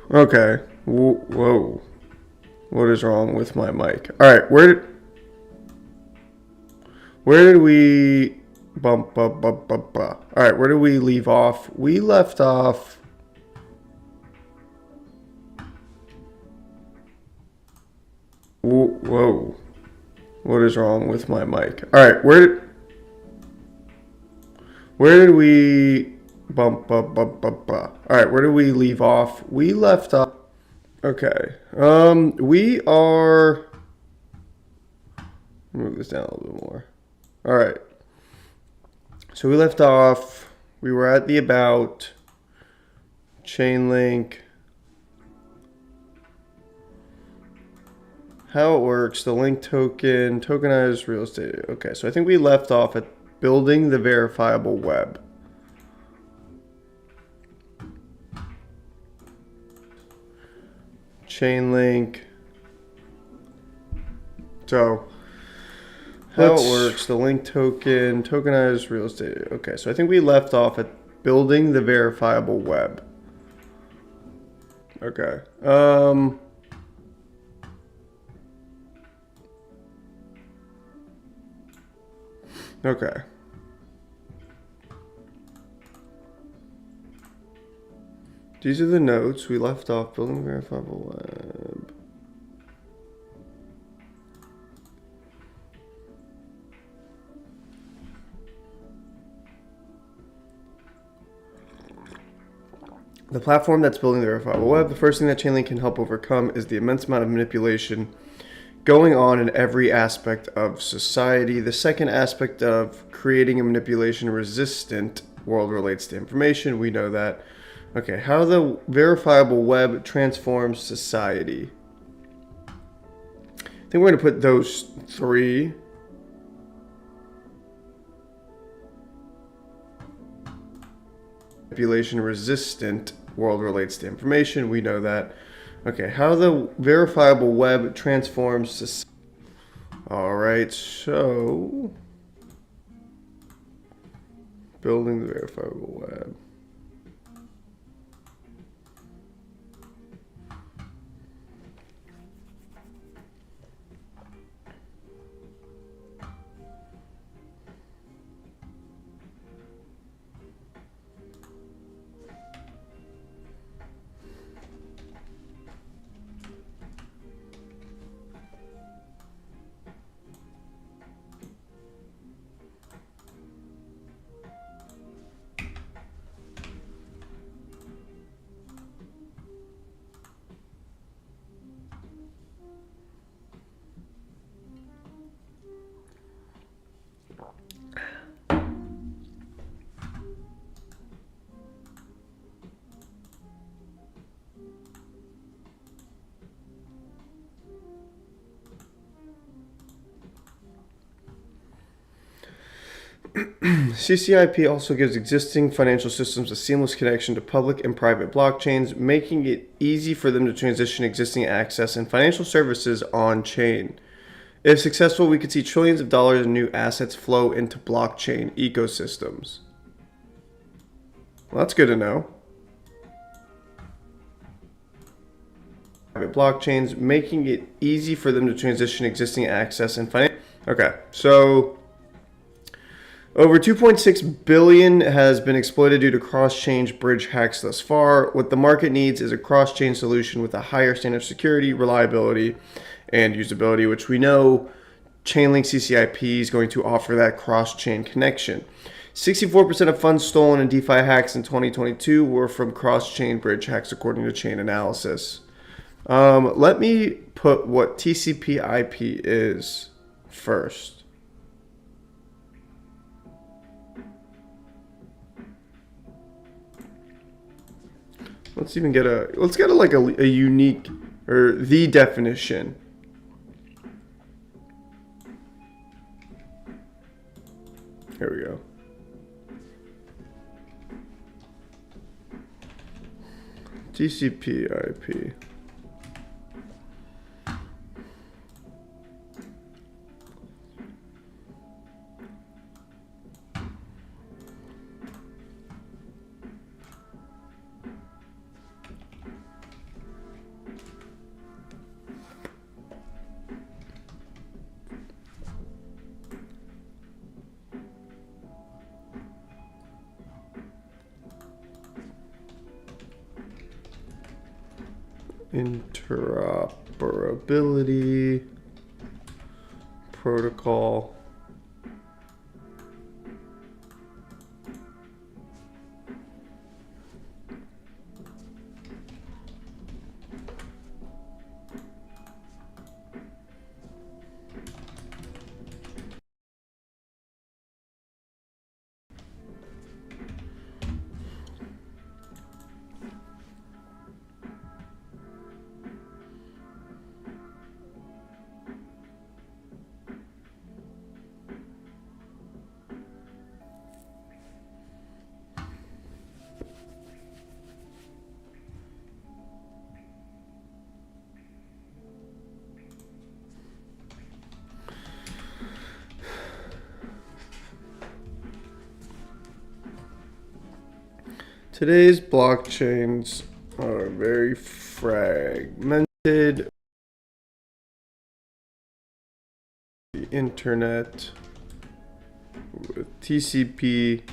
Okay. Whoa. What is wrong with my mic? All right. Where did we bump? All right. Where did we leave off? We left off. Whoa. What is wrong with my mic? All right. Where did we bump? All right. Where did we leave off? We left off. Okay. We are. Move this down a little bit more. All right. So we left off. We were at the about. Chainlink. How it works. The link token. Tokenized real estate. Okay. So I think we left off at building the verifiable web. Chainlink. So how it works, the link token, tokenized real estate. Okay, so I think we left off at building the verifiable web. Okay. Okay. These are the notes. We left off building verifiable web. The platform that's building the verifiable web, the first thing that Chainlink can help overcome is the immense amount of manipulation going on in every aspect of society. The second aspect of creating a manipulation-resistant world relates to information. We know that. Okay, how the verifiable web transforms society. I think we're going to put those three. Manipulation-resistant world relates to information. We know that. Okay, how the verifiable web transforms society. All right, so building the verifiable web. CCIP also gives existing financial systems a seamless connection to public and private blockchains, making it easy for them to transition existing access and financial services on-chain. If successful, we could see trillions of dollars in new assets flow into blockchain ecosystems. Well, that's good to know. Private blockchains, making it easy for them to transition existing access and financial. Okay, so over 2.6 billion has been exploited due to cross-chain bridge hacks thus far. What the market needs is a cross-chain solution with a higher standard of security, reliability, and usability, which we know Chainlink CCIP is going to offer that cross-chain connection. 64% of funds stolen in DeFi hacks in 2022 were from cross-chain bridge hacks, according to Chainalysis. Let me put what TCP/IP is first. Let's get a unique, or the definition. Here we go. TCP/IP. interoperability protocol. Today's blockchains are very fragmented. The internet with TCP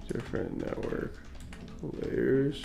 different network layers.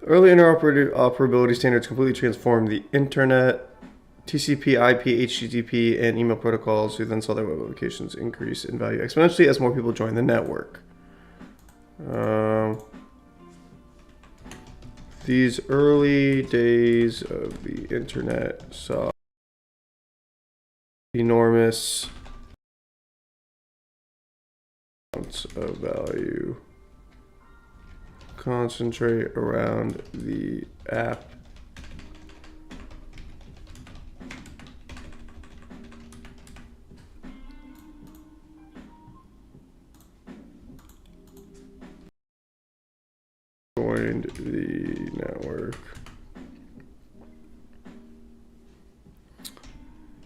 Early interoperability standards completely transformed the internet. TCP, IP, HTTP, and email protocols who then saw their web applications increase in value exponentially as more people join the network. These early days of the internet saw enormous amounts of value concentrate around the app. Joined the network.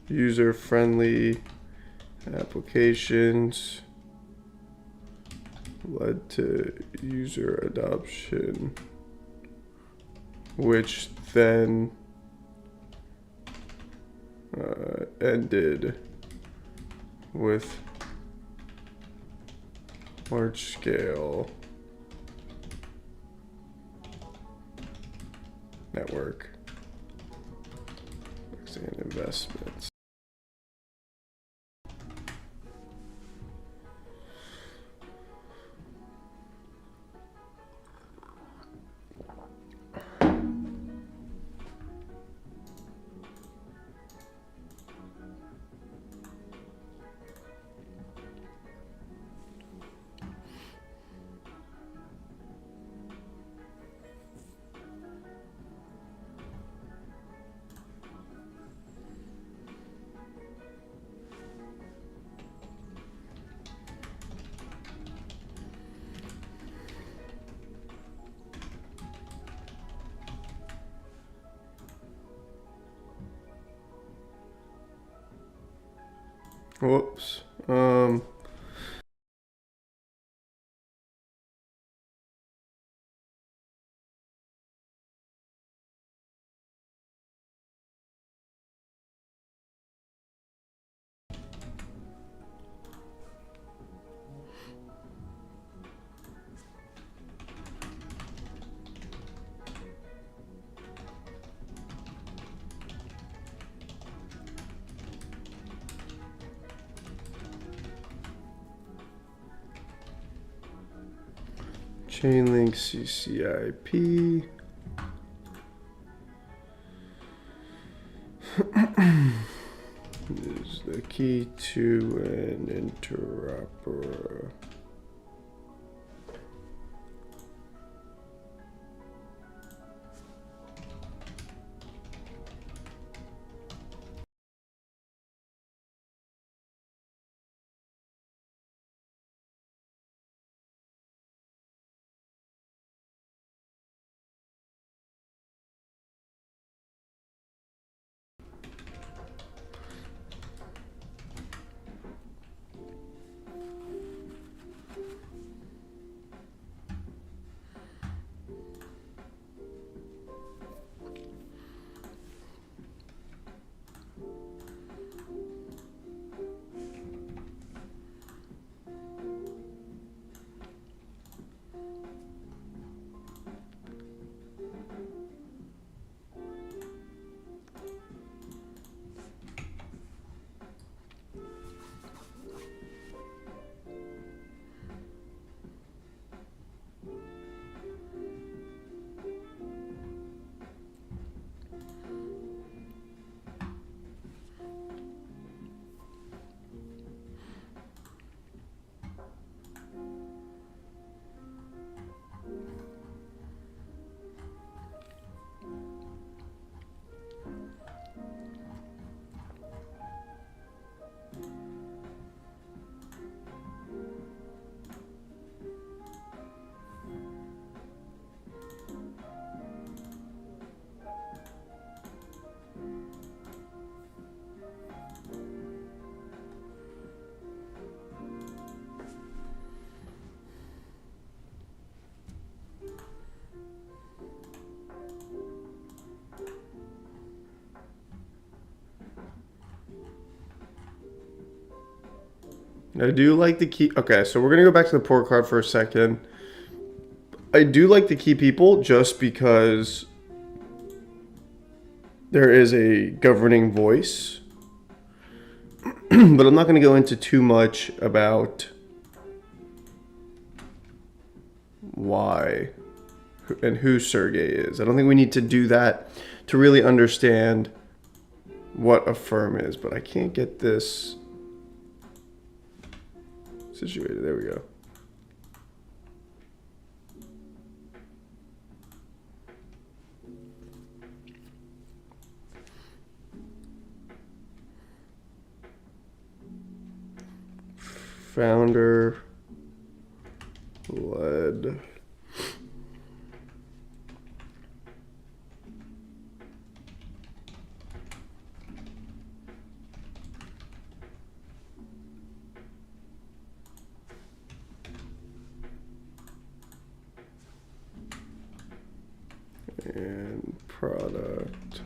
User-friendly applications led to user adoption, which then ended with large-scale network and investments. Whoops. Chainlink CCIP. Is the key to an interoperator. I do like the key. Okay, so we're going to go back to the port card for a second. I do like the key people just because there is a governing voice. But I'm not going to go into too much about why and who Sergey is. I don't think we need to do that to really understand what a firm is, but I can't get this situated. There we go. Founder led. And product.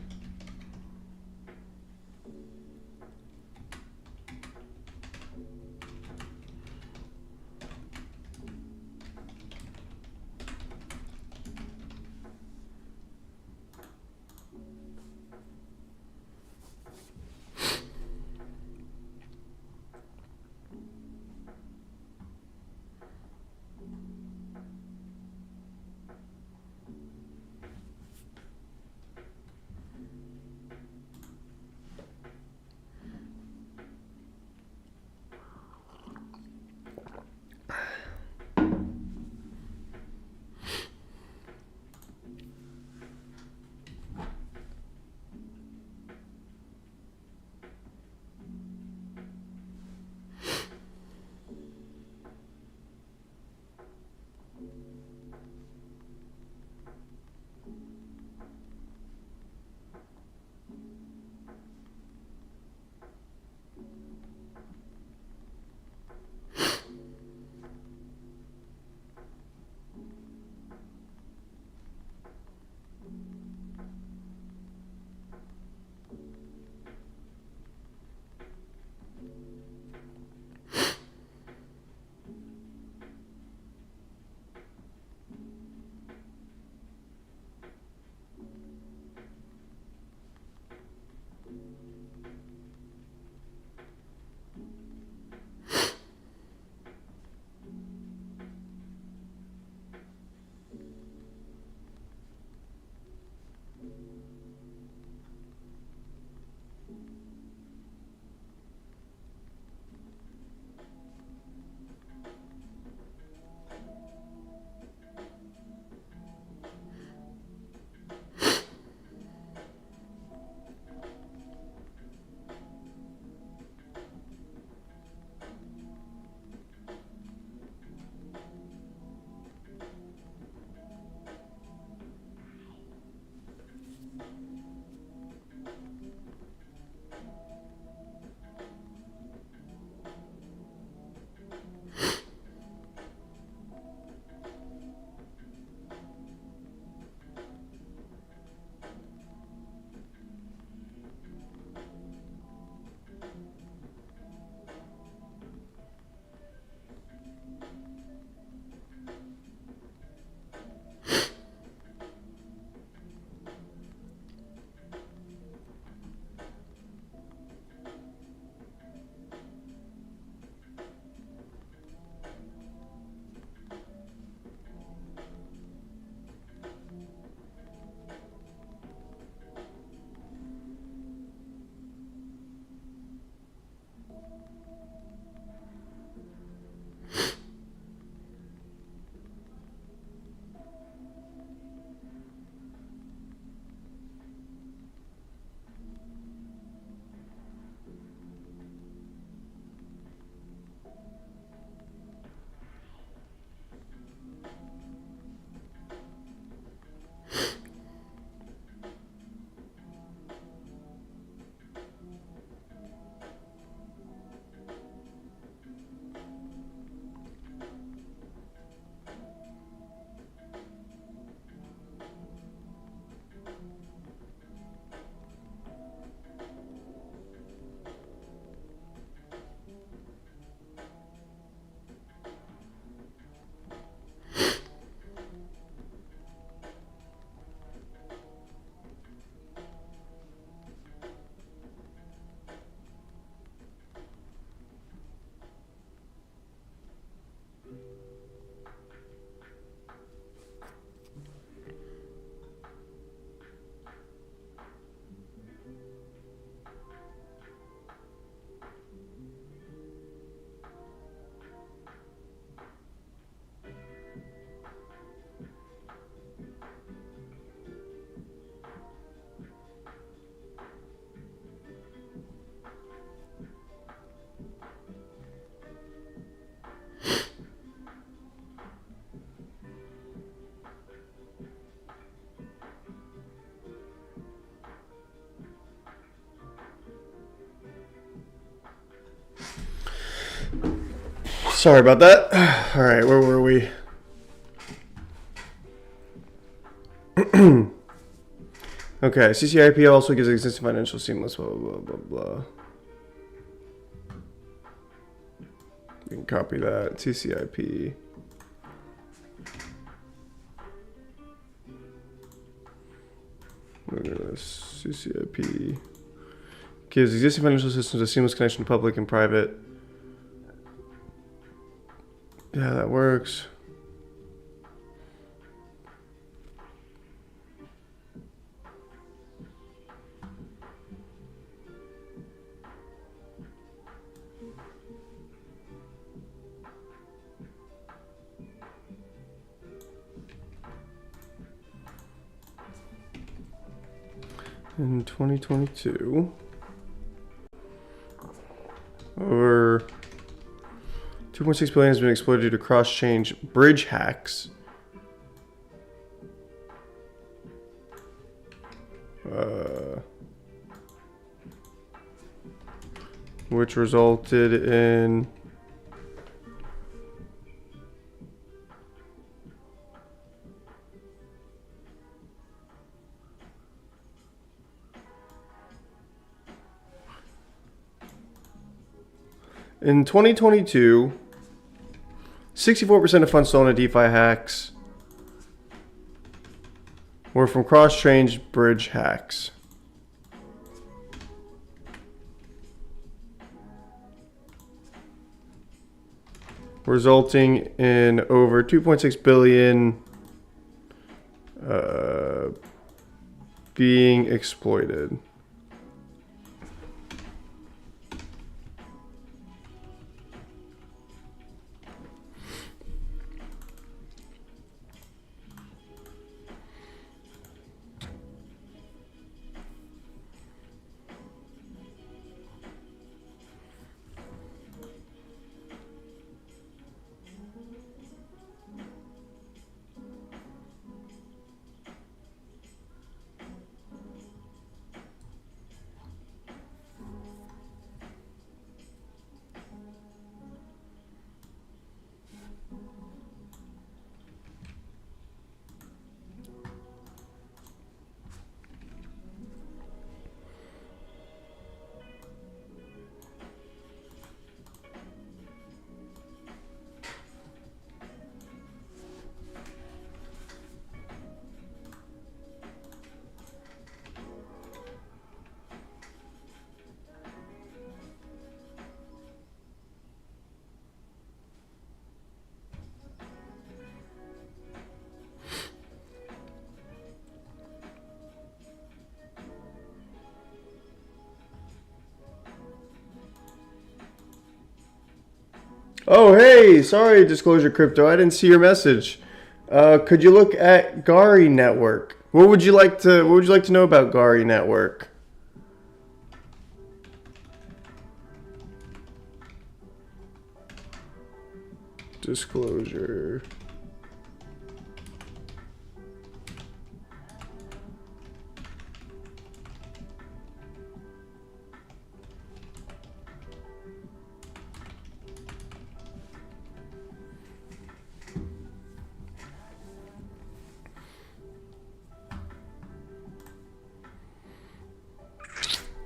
Sorry about that. All right, where were we? Okay, CCIP also gives existing financial seamless, blah, blah, blah, blah. You can copy that, CCIP. Look at this, CCIP. Gives existing financial systems a seamless connection to public and private. Yeah, that works. In 2022, over 2.6 billion has been exploited due to cross-chain bridge hacks. Which resulted in in 2022, 64% of funds stolen in DeFi hacks were from cross-chain bridge hacks. Resulting in over 2.6 billion being exploited. Oh, hey, sorry, Disclosure Crypto. I didn't see your message. Could you look at Gari Network? What would you like to know about Gari Network? Disclosure.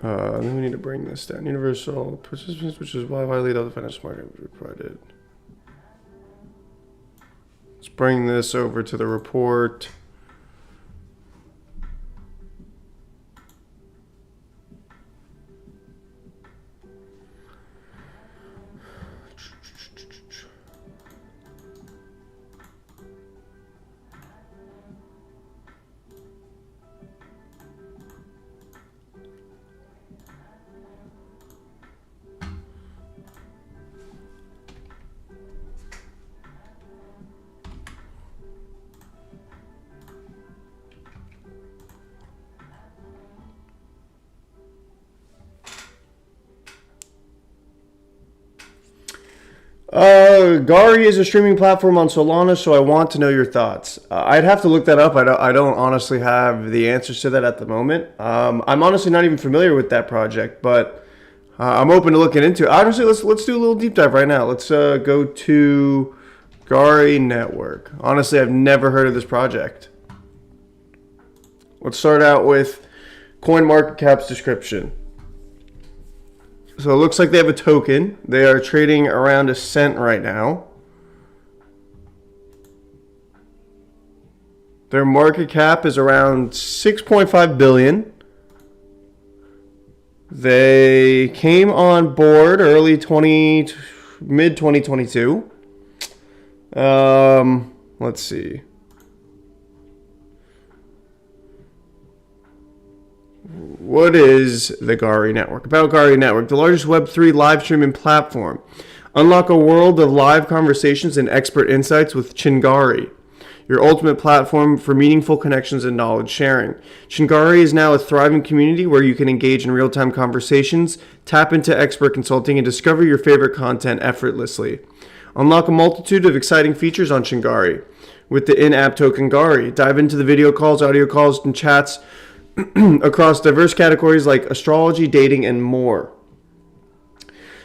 Then we need to bring this down. Universal participants, which is why violate all the financial market provided. Let's bring this over to the report. Gari is a streaming platform on Solana, so I want to know your thoughts. I'd have to look that up. I don't honestly have the answers to that at the moment. I'm honestly not even familiar with that project, but I'm open to looking into it. Honestly, let's do a little deep dive right now. Let's go to Gari Network. Honestly, I've never heard of this project. Let's start out with CoinMarketCap's description. So it looks like they have a token. They are trading around a cent right now. Their market cap is around 6.5 billion. They came on board mid 2022. Let's see. What is the Gari Network? About Gari Network, the largest Web3 live streaming platform. Unlock a world of live conversations and expert insights with Chingari, your ultimate platform for meaningful connections and knowledge sharing. Chingari is now a thriving community where you can engage in real-time conversations, tap into expert consulting, and discover your favorite content effortlessly. Unlock a multitude of exciting features on Chingari with the in-app token Gari. Dive into the video calls, audio calls, and chats across diverse categories like astrology, dating, and more.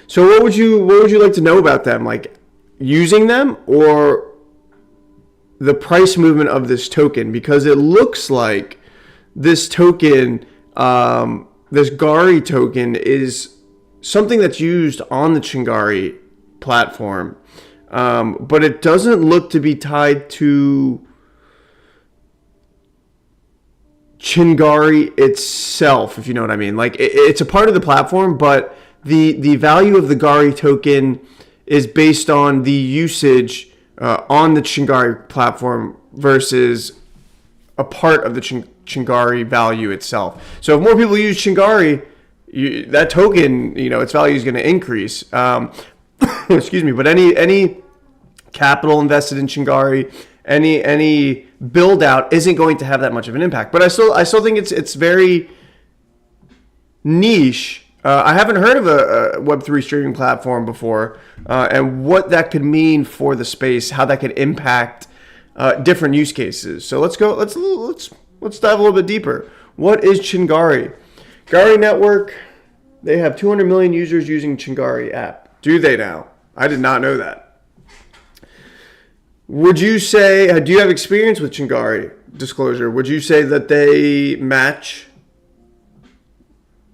So what would you like to know about them? Like using them or the price movement of this token? Because it looks like this token, this Gari token, is something that's used on the Chingari platform, but it doesn't look to be tied to Chingari itself, if you know what I mean. Like it's a part of the platform, but the value of the Gari token is based on the usage on the Chingari platform versus a part of the Chingari value itself. So if more people use Chingari, that token, its value is going to increase. Excuse me, but any capital invested in Chingari, any build out isn't going to have that much of an impact. But I still think it's very niche. I haven't heard of a Web3 streaming platform before, and what that could mean for the space, how that could impact different use cases. So let's dive a little bit deeper. What is Chingari? Gari Network, they have 200 million users using Chingari app. Do they now? I did not know that. Would you say, do you have experience with Chingari disclosure? Would you say that they match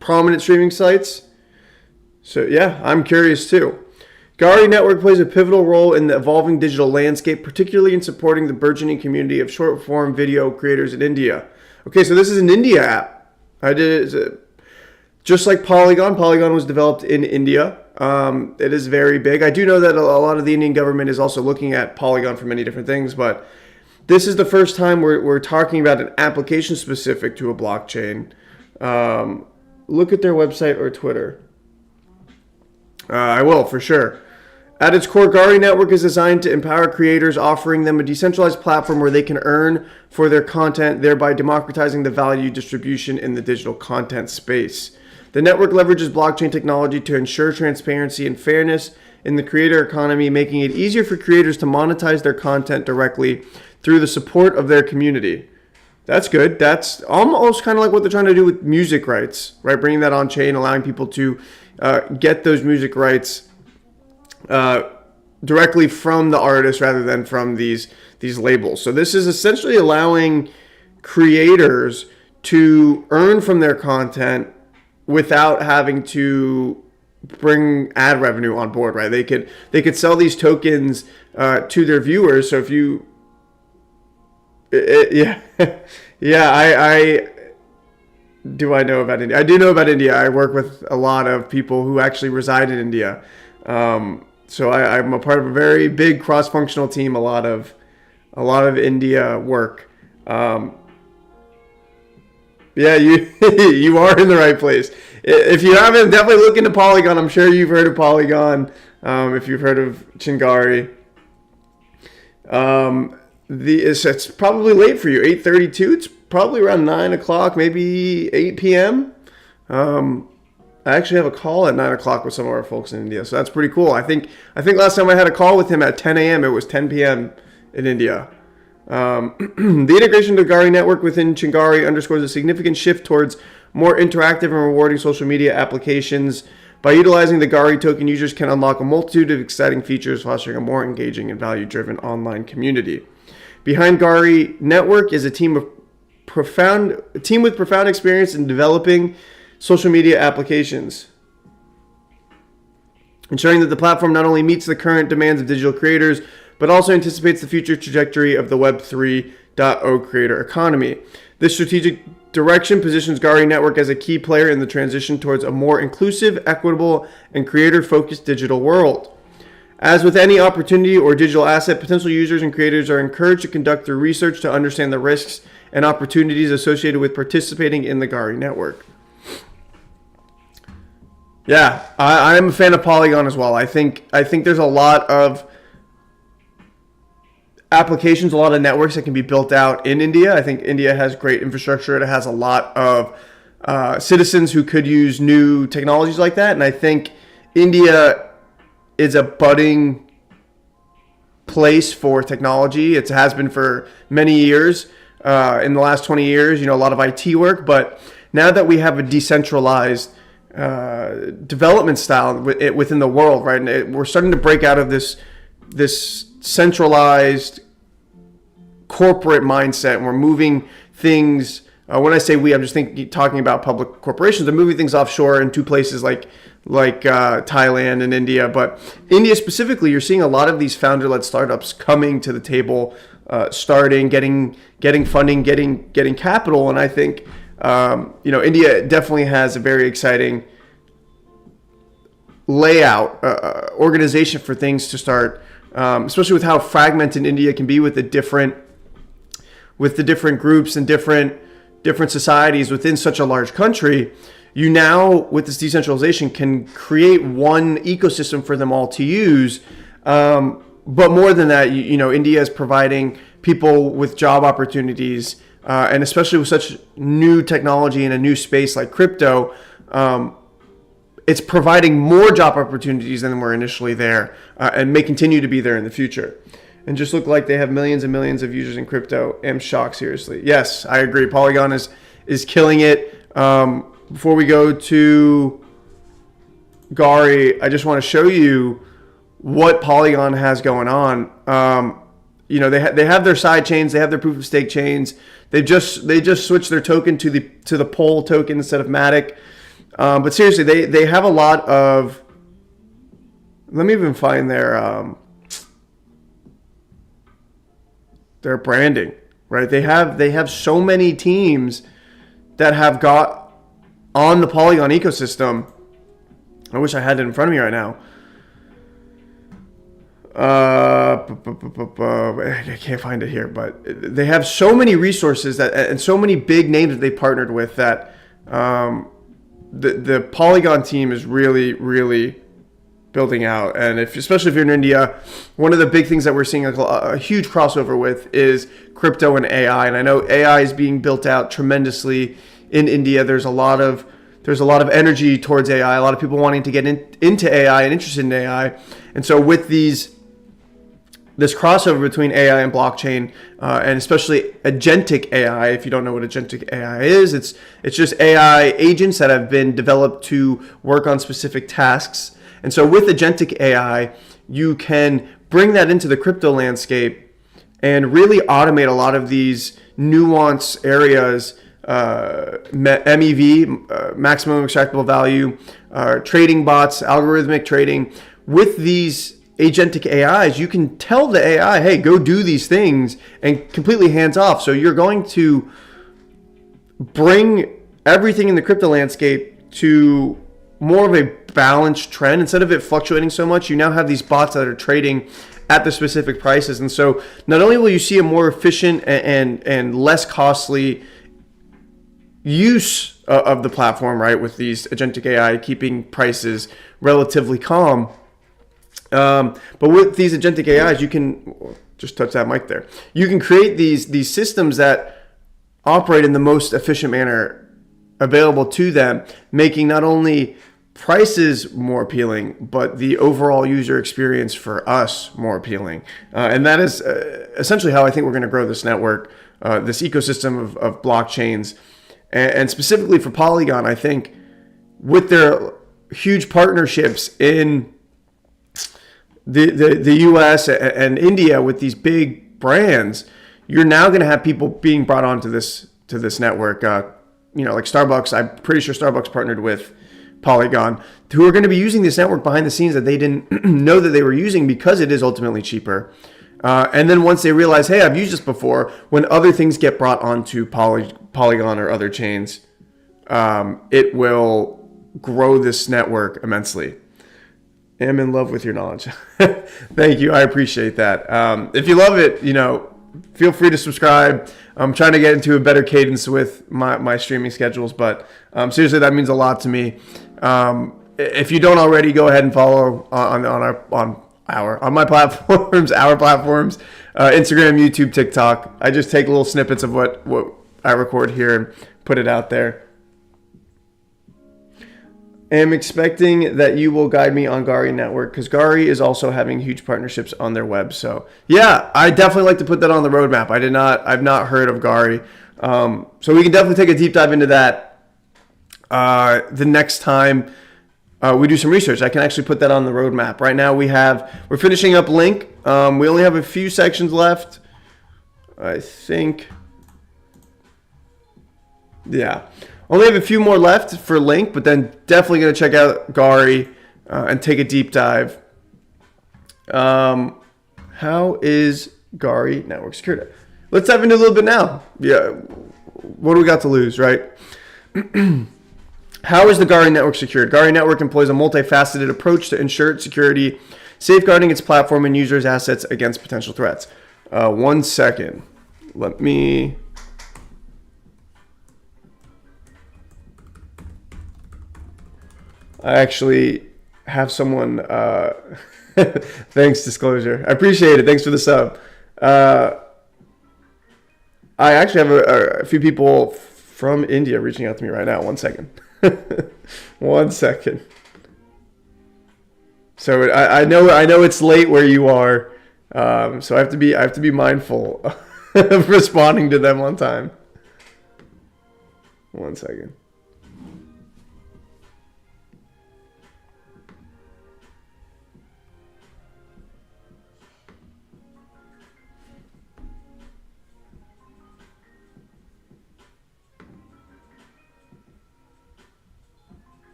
prominent streaming sites? So yeah, I'm curious too. Gari Network plays a pivotal role in the evolving digital landscape, particularly in supporting the burgeoning community of short-form video creators in India. Okay, so this is an India app. Just like Polygon. Polygon was developed in India. It is very big. I do know that a lot of the Indian government is also looking at Polygon for many different things, but this is the first time we're talking about an application specific to a blockchain. Look at their website or Twitter. I will, for sure. At its core, Gari Network is designed to empower creators, offering them a decentralized platform where they can earn for their content, thereby democratizing the value distribution in the digital content space. The network leverages blockchain technology to ensure transparency and fairness in the creator economy, making it easier for creators to monetize their content directly through the support of their community. That's good. That's almost kind of like what they're trying to do with music rights, right? Bringing that on chain, allowing people to get those music rights directly from the artist rather than from these labels. So this is essentially allowing creators to earn from their content without having to bring ad revenue on board, right? They could sell these tokens to their viewers. So if you, yeah, I know about India. I do know about India. I work with a lot of people who actually reside in India. So I'm a part of a very big cross-functional team. A lot of India work. Yeah, you are in the right place. If you haven't, definitely look into Polygon. I'm sure you've heard of Polygon. If you've heard of Chingari, it's probably late for you. 8:32. It's probably around 9 o'clock, maybe 8 p.m. I actually have a call at 9 o'clock with some of our folks in India, so that's pretty cool. I think last time I had a call with him at 10 a.m. It was 10 p.m. in India. The integration to Gari Network within Chingari underscores a significant shift towards more interactive and rewarding social media applications By utilizing the Gari token, users can unlock a multitude of exciting features, fostering a more engaging and value-driven online community. Behind Gari Network is a team with profound experience in developing social media applications, ensuring that the platform not only meets the current demands of digital creators, but also anticipates the future trajectory of the Web 3.0 creator economy. This strategic direction positions Gari Network as a key player in the transition towards a more inclusive, equitable, and creator-focused digital world. As with any opportunity or digital asset, potential users and creators are encouraged to conduct their research to understand the risks and opportunities associated with participating in the Gari Network. Yeah, I'm a fan of Polygon as well. I think there's a lot of applications, a lot of networks that can be built out in India. I think India has great infrastructure. It has a lot of citizens who could use new technologies like that. And I think India is a budding place for technology. It has been for many years. In the last 20 years, a lot of IT work. But now that we have a decentralized development style within the world, right? And we're starting to break out of this centralized corporate mindset, and we're moving things. When I say we, I'm just talking about public corporations. They're moving things offshore into places like Thailand and India. But India specifically, you're seeing a lot of these founder-led startups coming to the table, starting, getting funding, getting capital, and I think. India definitely has a very exciting layout, organization for things to start, especially with how fragmented India can be with the different groups and different societies within such a large country. You now, with this decentralization, can create one ecosystem for them all to use. But more than that, India is providing people with job opportunities. And especially with such new technology in a new space like crypto, it's providing more job opportunities than were initially there, and may continue to be there in the future. And just look like they have millions and millions of users in crypto. I'm shocked, seriously. Yes, I agree. Polygon is killing it. Before we go to Gari, I just want to show you what Polygon has going on. They have their side chains, they have their proof of stake chains. They just switched their token to the Pole token instead of Matic. But seriously, they have a lot of. Let me even find their branding, right? They have so many teams that have got on the Polygon ecosystem. I wish I had it in front of me right now. I can't find it here, but they have so many resources and so many big names that they partnered with that the Polygon team is really, really building out. And especially if you're in India, one of the big things that we're seeing a huge crossover with is crypto and AI. And I know AI is being built out tremendously in India. There's a lot of energy towards AI. A lot of people wanting to get into AI and interested in AI. And so with this crossover between AI and blockchain, and especially agentic AI. If you don't know what agentic AI is, it's just AI agents that have been developed to work on specific tasks. And so with agentic AI, you can bring that into the crypto landscape and really automate a lot of these nuanced areas, MEV, maximum extractable value, trading bots, algorithmic trading. With these agentic AIs, you can tell the AI, hey, go do these things, and completely hands off. So you're going to bring everything in the crypto landscape to more of a balanced trend. Instead of it fluctuating so much, you now have these bots that are trading at the specific prices. And so not only will you see a more efficient and less costly use of the platform, right, with these agentic AI keeping prices relatively calm, but with these agentic AIs, you can just touch that mic there. You can create these systems that operate in the most efficient manner available to them, making not only prices more appealing, but the overall user experience for us more appealing. And that is essentially how I think we're going to grow this network, this ecosystem of blockchains, and specifically for Polygon. I think with their huge partnerships in the US and India with these big brands, you're now going to have people being brought onto this network. Like Starbucks, I'm pretty sure Starbucks partnered with Polygon, who are going to be using this network behind the scenes that they didn't know that they were using, because it is ultimately cheaper. And then once they realize, hey, I've used this before, when other things get brought onto Polygon or other chains, it will grow this network immensely. I'm in love with your knowledge. Thank you. I appreciate that. If you love it, feel free to subscribe. I'm trying to get into a better cadence with my streaming schedules, but seriously, that means a lot to me. If you don't already, go ahead and follow on my platforms, our platforms, Instagram, YouTube, TikTok. I just take little snippets of what I record here and put it out there. I'm expecting that you will guide me on Gari Network, because Gari is also having huge partnerships on their web. So yeah, I definitely like to put that on the roadmap. I've not heard of Gari. So we can definitely take a deep dive into that the next time we do some research. I can actually put that on the roadmap. Right now we're finishing up Link. We only have a few sections left, I think. Yeah. Only have a few more left for Link, but then definitely going to check out Gari and take a deep dive. How is Gari network secured? Let's dive into a little bit now. Yeah, what do we got to lose, right? How is the Gari network secured? Gari network employs a multifaceted approach to ensure its security, safeguarding its platform and users' assets against potential threats. 1 second. Let me... I actually have someone, thanks, Disclosure. I appreciate it. Thanks for the sub. I actually have a few people from India reaching out to me right now. 1 second. 1 second. So I know it's late where you are. So I have to be mindful of responding to them on time. 1 second.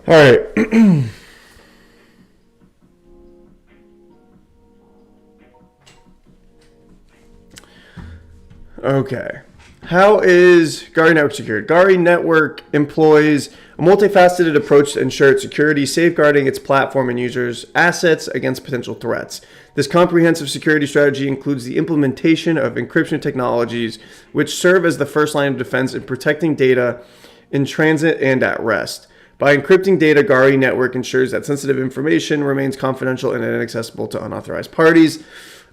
All right. Okay. How is Gari Network secured? Gari Network employs a multifaceted approach to ensure its security, safeguarding its platform and users' assets against potential threats. This comprehensive security strategy includes the implementation of encryption technologies, which serve as the first line of defense in protecting data in transit and at rest. By encrypting data, Gari Network ensures that sensitive information remains confidential and inaccessible to unauthorized parties.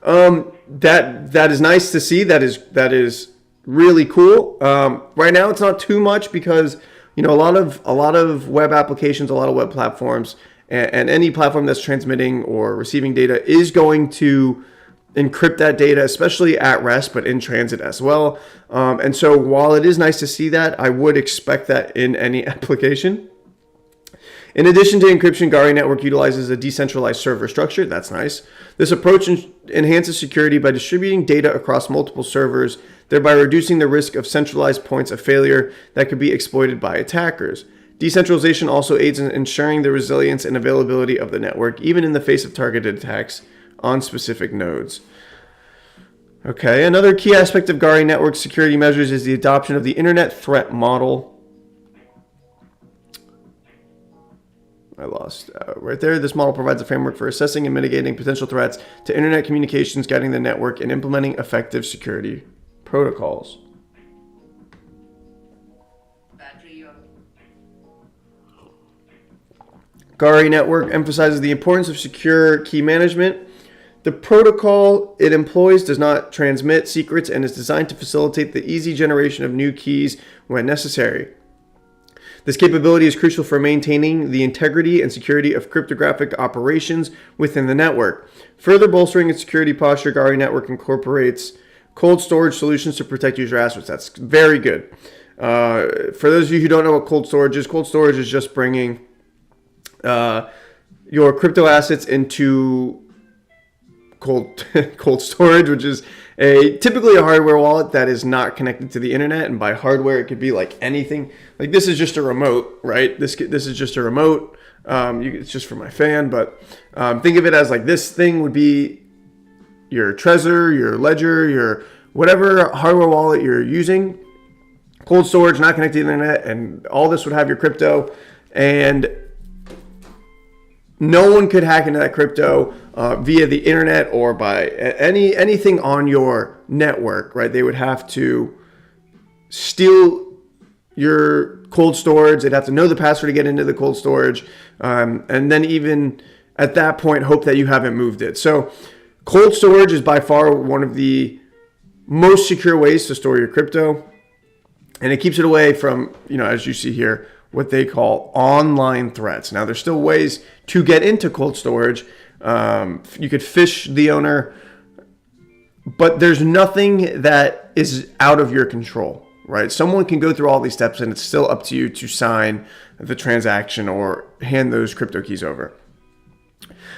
That is nice to see. That is really cool. Right now, it's not too much because a lot of web applications, a lot of web platforms, and any platform that's transmitting or receiving data is going to encrypt that data, especially at rest, but in transit as well. And so, while it is nice to see that, I would expect that in any application. In addition to encryption, Gari Network utilizes a decentralized server structure. That's nice. This approach enhances security by distributing data across multiple servers, thereby reducing the risk of centralized points of failure that could be exploited by attackers. Decentralization also aids in ensuring the resilience and availability of the network, even in the face of targeted attacks on specific nodes. Okay, another key aspect of Gari Network security measures is the adoption of the Internet Threat Model. I lost right there. This model provides a framework for assessing and mitigating potential threats to internet communications, guiding the network, and implementing effective security protocols. Gari Network emphasizes the importance of secure key management. The protocol it employs does not transmit secrets and is designed to facilitate the easy generation of new keys when necessary. This capability is crucial for maintaining the integrity and security of cryptographic operations within the network. Further bolstering its security posture, Gari Network incorporates cold storage solutions to protect user assets. That's very good. For those of you who don't know what cold storage is just bringing your crypto assets into cold storage, which is typically a hardware wallet that is not connected to the internet. And by hardware, it could be like anything. Like this is just a remote, right? This is just a remote. It's just for my fan, but think of it as like this thing would be your Trezor, your Ledger, your whatever hardware wallet you're using. Cold storage, not connected to the internet, and all this would have your crypto, and no one could hack into that crypto via the internet or by anything on your network, right? They would have to steal your cold storage. They'd have to know the password to get into the cold storage, and then even at that point, hope that you haven't moved it. So cold storage is by far one of the most secure ways to store your crypto, and it keeps it away from, as you see here, what they call online threats. Now, there's still ways to get into cold storage. You could phish the owner, but there's nothing that is out of your control, right? Someone can go through all these steps, and it's still up to you to sign the transaction or hand those crypto keys over.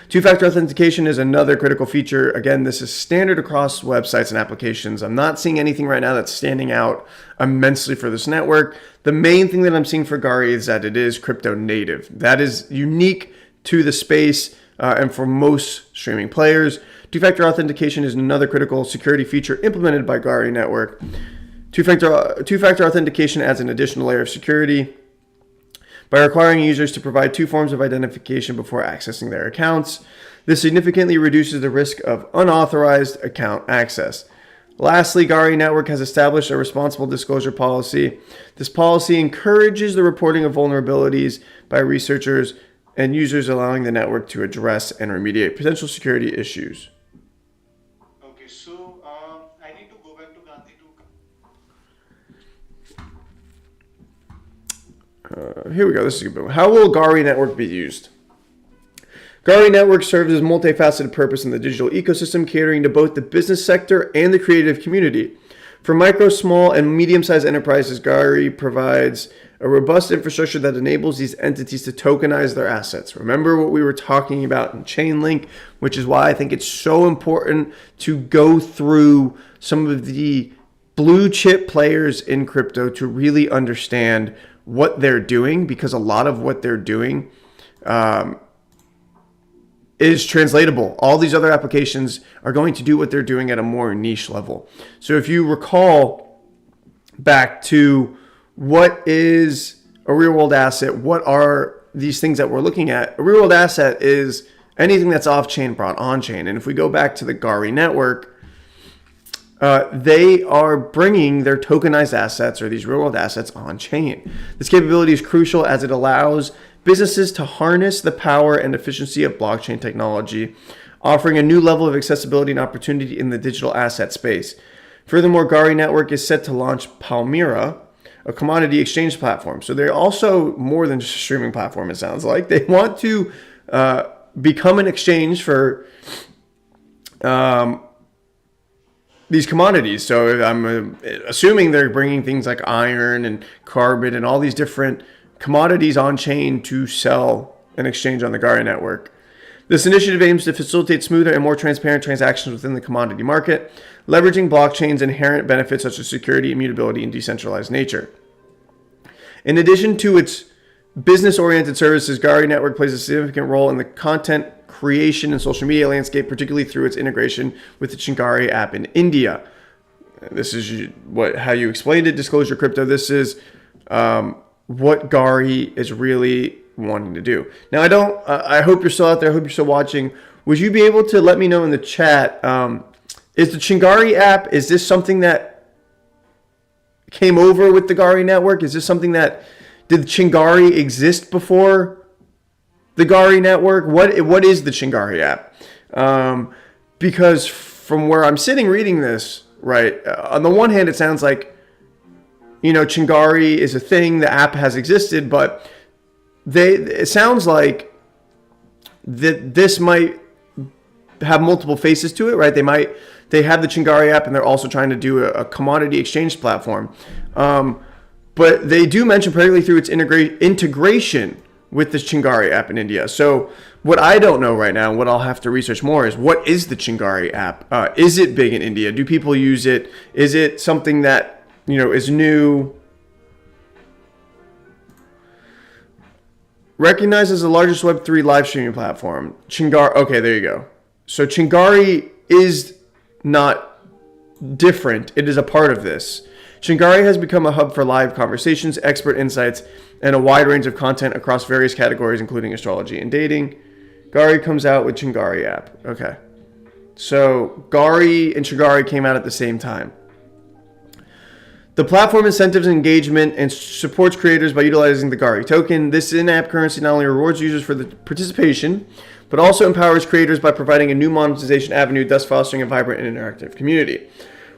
Two-factor authentication is another critical feature. Again, this is standard across websites and applications. I'm not seeing anything right now that's standing out immensely for this network. The main thing that I'm seeing for Gari is that it is crypto native. That is unique to the space and for most streaming players. Two-factor authentication is another critical security feature implemented by Gari Network. Two-factor authentication adds an additional layer of security by requiring users to provide two forms of identification before accessing their accounts. This significantly reduces the risk of unauthorized account access. Lastly, Gari Network has established a responsible disclosure policy. This policy encourages the reporting of vulnerabilities by researchers and users, allowing the network to address and remediate potential security issues. Okay, so I need to go back to Gandhi to... Here we go. This is a good one. How will Gari Network be used? Gari Network serves as a multifaceted purpose in the digital ecosystem, catering to both the business sector and the creative community. For micro, small, and medium-sized enterprises, Gari provides a robust infrastructure that enables these entities to tokenize their assets. Remember what we were talking about in Chainlink, which is why I think it's so important to go through some of the blue chip players in crypto to really understand what they're doing, because a lot of what they're doing is translatable. All these other applications are going to do what they're doing at a more niche level. So if you recall back to what is a real world asset, what are these things that we're looking at? A real world asset is anything that's off chain brought on chain. And if we go back to the Gari network, they are bringing their tokenized assets or these real world assets on chain. This capability is crucial as it allows businesses to harness the power and efficiency of blockchain technology, offering a new level of accessibility and opportunity in the digital asset space. Furthermore, Gari Network is set to launch Palmyra, a commodity exchange platform. So they're also more than just a streaming platform, it sounds like. They want to become an exchange for these commodities. So I'm assuming they're bringing things like iron and carbon and all these different commodities on chain to sell and exchange on the Gari network. This initiative aims to facilitate smoother and more transparent transactions within the commodity market, leveraging blockchain's inherent benefits such as security, immutability, and decentralized nature. In addition to its business-oriented services, Gari Network plays a significant role in the content creation and social media landscape, particularly through its integration with the Chingari app in India. This is how you explained it, Disclosure Crypto. This is what Gari is really wanting to do. Now, I hope you're still out there. I hope you're still watching. Would you be able to let me know in the chat, is the Chingari app, is this something that came over with the Gari network? Is this something that, did Chingari exist before the Gari network? What is the Chingari app? Because from where I'm sitting reading this, right, on the one hand, it sounds like, Chingari is a thing. The app has existed, but it sounds like that this might have multiple faces to it, right? They have the Chingari app, and they're also trying to do a commodity exchange platform. But they do mention particularly through its integration with this Chingari app in India. So what I don't know right now, and what I'll have to research more, is what is the Chingari app? Is it big in India? Do people use it? Is it something that is new? Recognized as the largest Web3 live streaming platform. Chingari. Okay, there you go. So Chingari is not different. It is a part of this. Chingari has become a hub for live conversations, expert insights, and a wide range of content across various categories, including astrology and dating. Gari comes out with Chingari app. Okay. So Gari and Chingari came out at the same time. The platform incentives engagement and supports creators by utilizing the Gari token. This in-app currency not only rewards users for the participation, but also empowers creators by providing a new monetization avenue, thus fostering a vibrant and interactive community.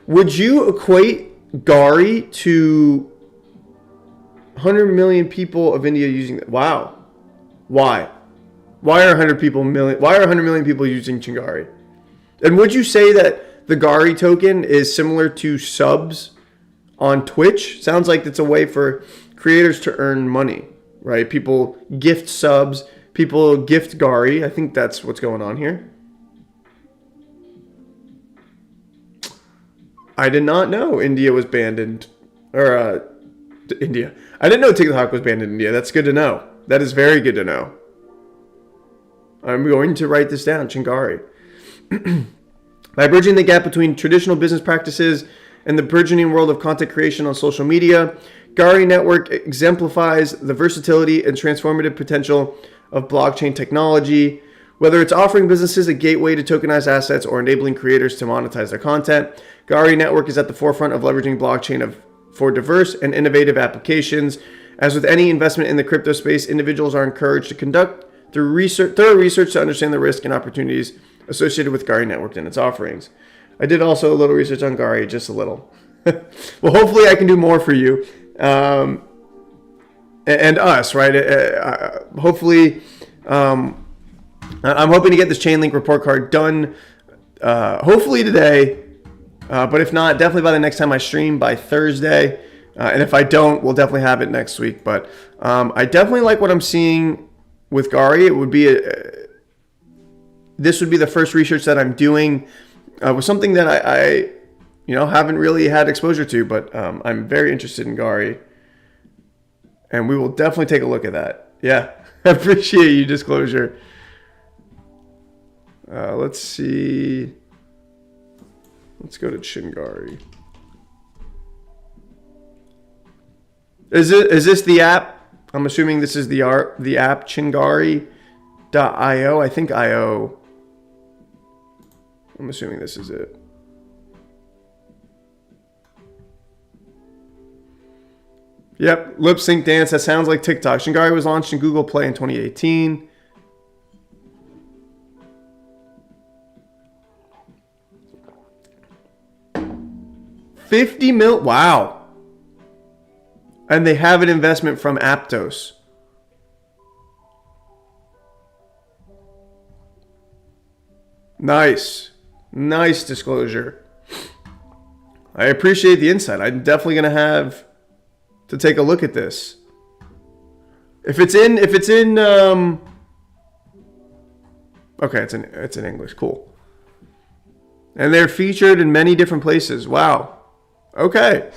Would you equate Gari to 100 million people of India using it? Wow. Why? Why are 100 million people using Chingari? And would you say that the Gari token is similar to subs on Twitch? Sounds like it's a way for creators to earn money, right? People gift subs, people gift Gari. I think that's what's going on here. I did not know India was banned India. I didn't know TikTok was banned in India. That's good to know. That is very good to know. I'm going to write this down, Chingari. By bridging the gap between traditional business practices and the burgeoning world of content creation on social media, Gari Network exemplifies the versatility and transformative potential of blockchain technology. Whether it's offering businesses a gateway to tokenized assets or enabling creators to monetize their content, Gari Network is at the forefront of leveraging blockchain for diverse and innovative applications. As with any investment in the crypto space, individuals are encouraged to conduct thorough research to understand the risk and opportunities associated with Gari Network and its offerings. I did also a little research on Gari, just a little. Well, hopefully I can do more for you and us, right? Hopefully, I'm hoping to get this Chainlink report card done hopefully today, but if not, definitely by the next time I stream, by Thursday. And if I don't, we'll definitely have it next week. But I definitely like what I'm seeing with Gari. It would be this would be the first research that I'm doing with something that I haven't really had exposure to, but I'm very interested in Gari, and we will definitely take a look at that. Yeah, I appreciate you, Disclosure. Let's see. Let's go to Chingari. Is this the app? I'm assuming this is the app, Chingari.io. I think IO. I'm assuming this is it. Yep, lip sync dance. That sounds like TikTok. Chingari was launched in Google Play in 2018. $50 million. Wow. And they have an investment from Aptos. Nice. Nice Disclosure. I appreciate the insight. I'm definitely going to have to take a look at this. If it's in okay, it's in English. Cool. And they're featured in many different places. Wow. Okay.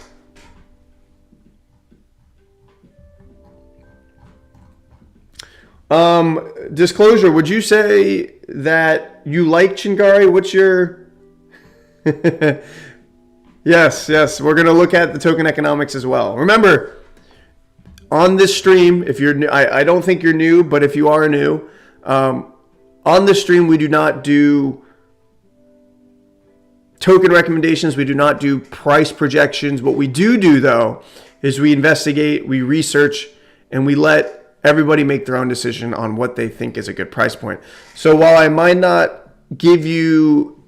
Disclosure, would you say that you like Chingari? What's your... Yes, we're going to look at the token economics as well. Remember, on this stream, if you're new, I don't think you're new, but if you are new, on this stream, we do not do token recommendations. We do not do price projections. What we do, though, is we investigate, we research, and we let everybody make their own decision on what they think is a good price point. So while I might not give you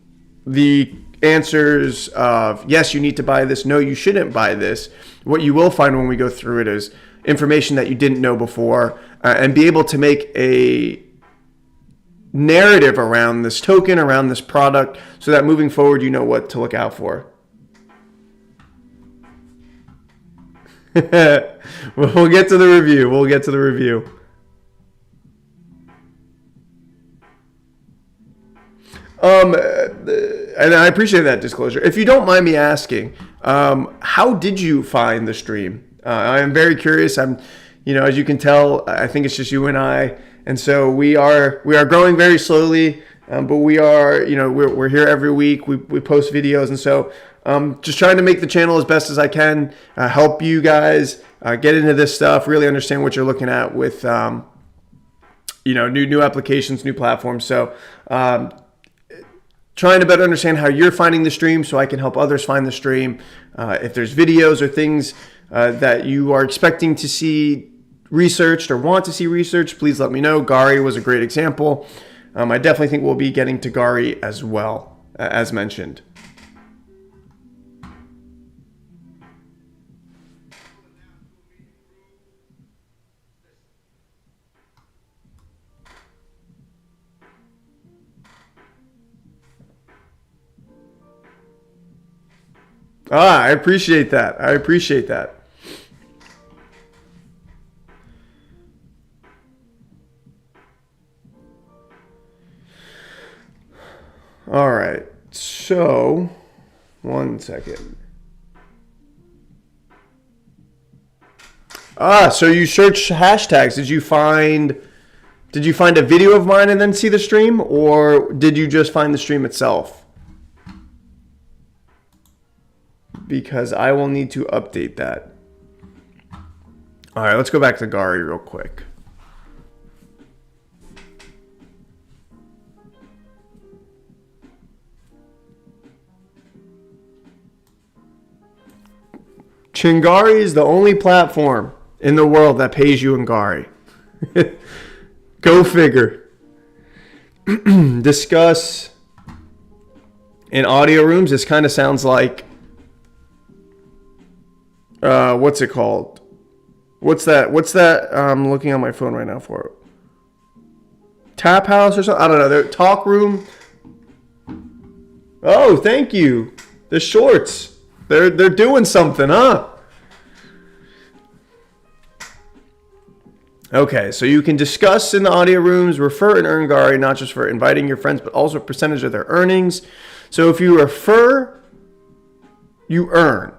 the answers of yes, you need to buy this, no, you shouldn't buy this. What you will find when we go through it is information that you didn't know before, and be able to make a narrative around this token, around this product, so that moving forward you know what to look out for. We'll get to the review. We'll get to the review. And I appreciate that disclosure. If you don't mind me asking, how did you find the stream? I am very curious. I'm, as you can tell, I think it's just you and I, and so we are growing very slowly. But we are, we're here every week. We post videos, and so just trying to make the channel as best as I can, help you guys get into this stuff, really understand what you're looking at with, new applications, new platforms. So trying to better understand how you're finding the stream so I can help others find the stream. If there's videos or things that you are expecting to see researched or want to see researched, please let me know. Gari was a great example. I definitely think we'll be getting to Gari as well, as mentioned. I appreciate that. I appreciate that. All right. So, one second. So you search hashtags. Did you find a video of mine and then see the stream, or did you just find the stream itself? Because I will need to update that. All right, let's go back to Gari real quick. Chingari is the only platform in the world that pays you in Gari. Go figure. Discuss in audio rooms. This kind of sounds like what's it called? What's that? I'm looking on my phone right now for it. Tap house or something? I don't know. Their talk room. Oh, thank you. The shorts. They're doing something, huh? Okay, so you can discuss in the audio rooms, refer and earn Gari, not just for inviting your friends, but also a percentage of their earnings. So if you refer, you earn.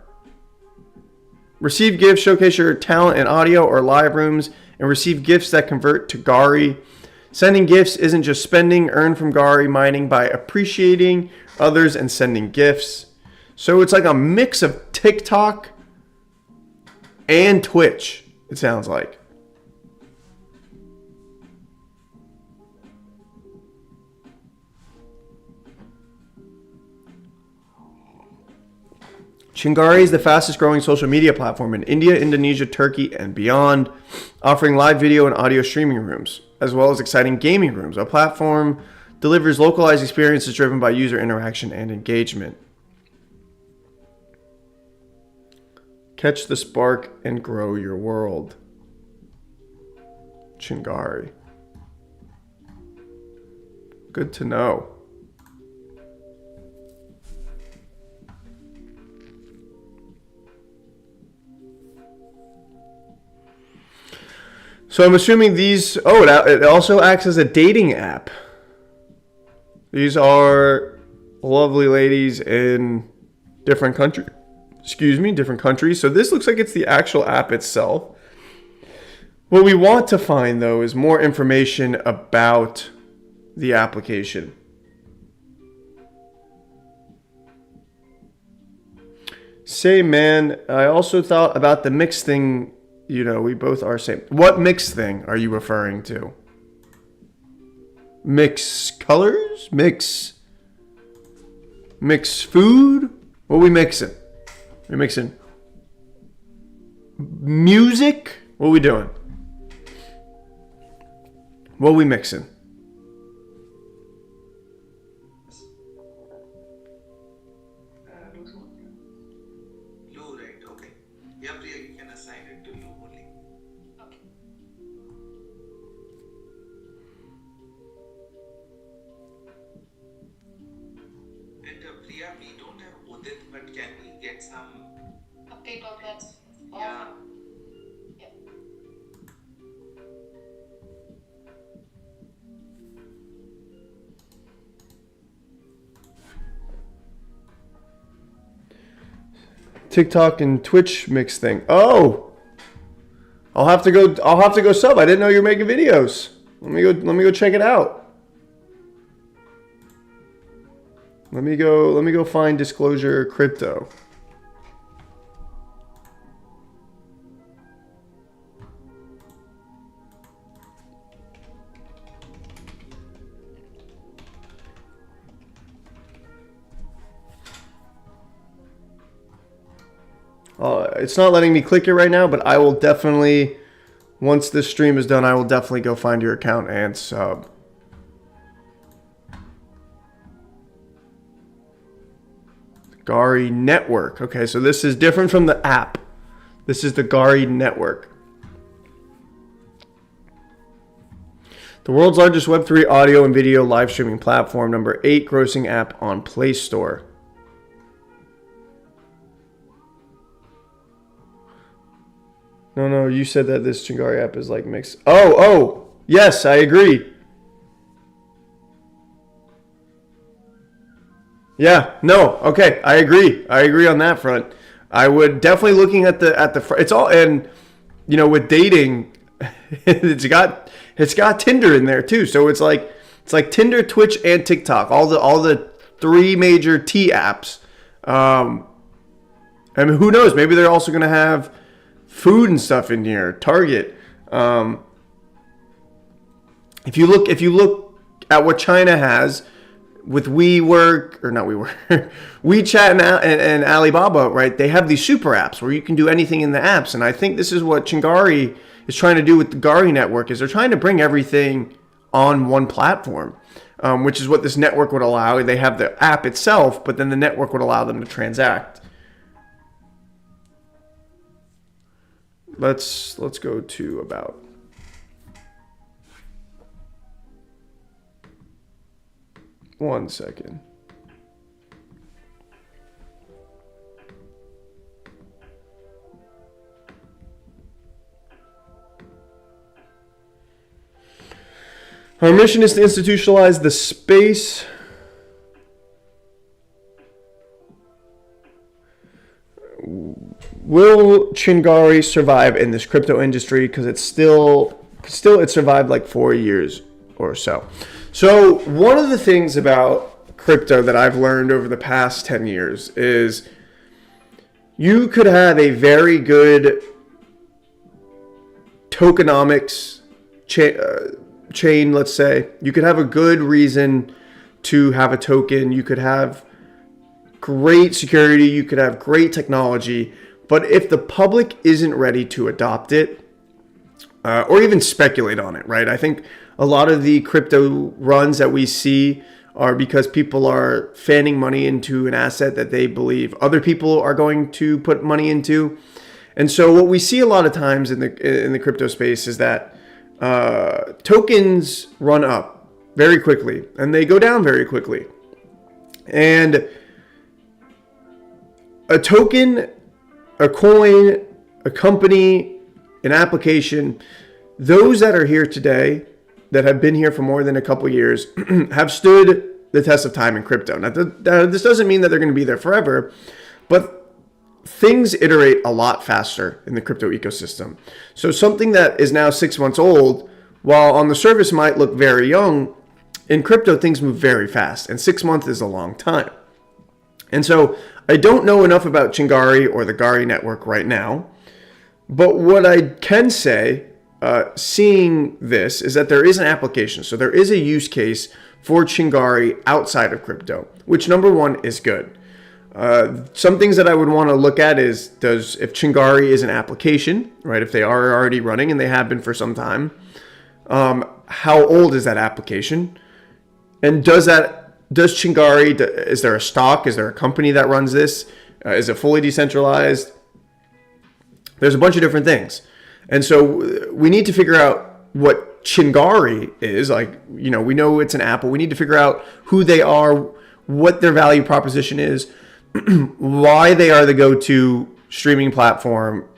Receive gifts, showcase your talent in audio or live rooms, and receive gifts that convert to Gari. Sending gifts isn't just spending. Earn from Gari mining by appreciating others and sending gifts. So it's like a mix of TikTok and Twitch, it sounds like. Chingari is the fastest growing social media platform in India, Indonesia, Turkey, and beyond, offering live video and audio streaming rooms, as well as exciting gaming rooms. Our platform delivers localized experiences driven by user interaction and engagement. Catch the spark and grow your world. Chingari. Good to know. So I'm assuming these, it also acts as a dating app. These are lovely ladies in different countries. Different countries. So this looks like it's the actual app itself. What we want to find, though, is more information about the application. Say, man, I also thought about the mix thing. We both are same. What mix thing are you referring to? Mix colors? Mix food? What are we mixing? We're mixing music? What are we doing? What are we mixing? Lou, right? Okay. Yeah, Priya, you can assign it to Lou only. And Priya, we don't have Udit, but can we get some update on that? Yeah. TikTok and Twitch mix thing. Oh, I'll have to go. I'll have to go sub. I didn't know you were making videos. Let me go. Let me go check it out. Let me go. Let me go find Disclosure Crypto. It's not letting me click it right now, but I will definitely, once this stream is done, I will definitely go find your account and sub. Gari Network. Okay, so this is different from the app. This is the Gari Network. The world's largest Web3 audio and video live streaming platform, number 8 grossing app on Play Store. No, you said that this Chingari app is like mixed. Oh, yes, I agree. Yeah, no, okay, I agree. I agree on that front. I would definitely looking at the front. It's all, and you know, with dating, it's got Tinder in there too. So it's like Tinder, Twitch, and TikTok. All the 3 major T apps. I mean, who knows? Maybe they're also gonna have food and stuff in here. Target. If you look at what China has with WeWork, or not WeWork, WeChat and Alibaba, right? They have these super apps where you can do anything in the apps. And I think this is what Chingari is trying to do with the Gari network, is they're trying to bring everything on one platform, which is what this network would allow. They have the app itself, but then the network would allow them to transact. Let's go to about. One second. Our mission is to institutionalize the space. Will Chingari survive in this crypto industry? Because it survived like 4 years or so. So one of the things about crypto that I've learned over the past 10 years is you could have a very good tokenomics chain, let's say. You could have a good reason to have a token. You could have great security. You could have great technology. But if the public isn't ready to adopt it, or even speculate on it, right? I think a lot of the crypto runs that we see are because people are fanning money into an asset that they believe other people are going to put money into. And so what we see a lot of times in the crypto space is that tokens run up very quickly and they go down very quickly. And a token, a coin, a company, an application, those that are here today, that have been here for more than a couple years, have stood the test of time in crypto. Now, this doesn't mean that they're going to be there forever, but things iterate a lot faster in the crypto ecosystem. So something that is now 6 months old, while on the surface might look very young, in crypto things move very fast, and 6 months is a long time. And so I don't know enough about Chingari or the Gari network right now, but what I can say, seeing this, is that there is an application. So there is a use case for Chingari outside of crypto, which number one is good. Some things that I would want to look at is, if Chingari is an application, right? If they are already running and they have been for some time, how old is that application? And does that does Chingari, is there a stock? Is there a company that runs this? Is it fully decentralized? There's a bunch of different things. And so we need to figure out what Chingari is. Like, we know it's an app, but we need to figure out who they are, what their value proposition is, why they are the go-to streaming platform,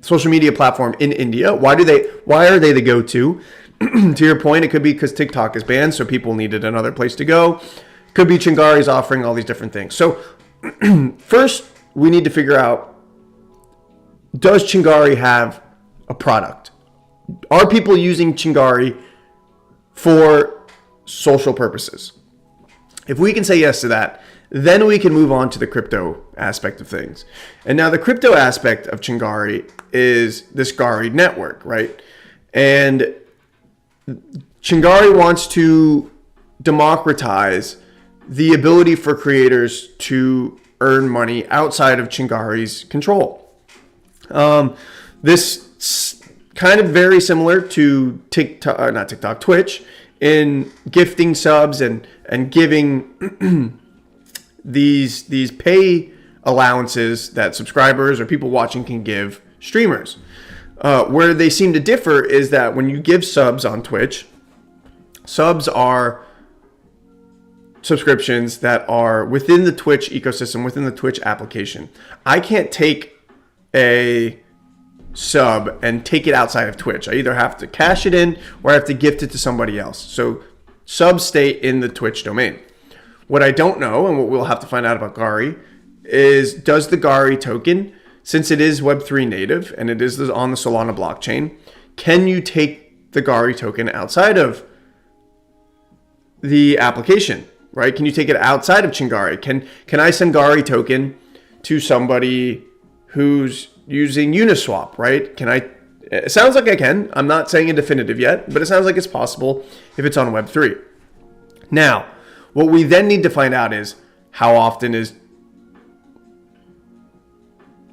social media platform in India. Why are they the go-to? To your point, it could be because TikTok is banned, so people needed another place to go. Could be Chingari's offering all these different things. So first, we need to figure out, does Chingari have a product? Are people using Chingari for social purposes? If we can say yes to that, then we can move on to the crypto aspect of things. And now the crypto aspect of Chingari is this Gari network, right? And Chingari wants to democratize the ability for creators to earn money outside of Chingari's control. This kind of very similar to Twitch in gifting subs and giving these pay allowances that subscribers or people watching can give streamers. Where they seem to differ is that when you give subs on Twitch, subs are subscriptions that are within the Twitch ecosystem, within the Twitch application. I can't take a sub and take it outside of Twitch. I either have to cash it in or I have to gift it to somebody else. So subs stay in the Twitch domain. What I don't know, and what we'll have to find out about Gari, is does the Gari token, since it is Web3 native and it is on the Solana blockchain, can you take the Gari token outside of the application, right? Can you take it outside of Chingari? Can I send Gari token to somebody who's using Uniswap, right? It sounds like I can. I'm not saying a definitive yet, but it sounds like it's possible if it's on Web3. Now, what we then need to find out is how often is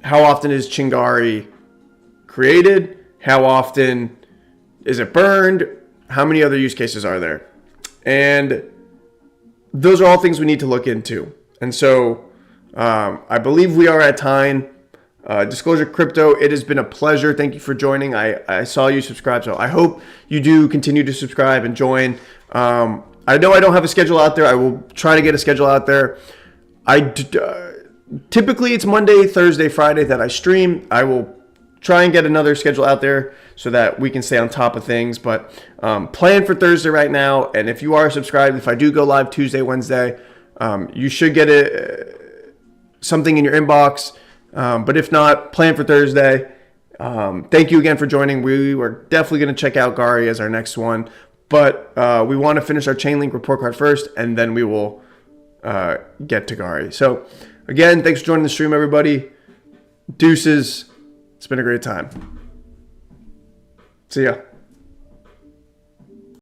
Chingari created? How often is it burned? How many other use cases are there? And those are all things we need to look into. And so I believe we are at time. Disclosure Crypto, it has been a pleasure. Thank you for joining. I saw you subscribe, so I hope you do continue to subscribe and join. I know I don't have a schedule out there. I will try to get a schedule out there. Typically it's Monday, Thursday, Friday that I stream. I will try and get another schedule out there so that we can stay on top of things. But plan for Thursday right now. And if you are subscribed, if I do go live Tuesday, Wednesday, you should get something in your inbox. But if not, plan for Thursday. Thank you again for joining. We were definitely going to check out Gari as our next one. But we want to finish our Chainlink report card first, and then we will get to Gari. So, again, thanks for joining the stream, everybody. Deuces. It's been a great time. See ya.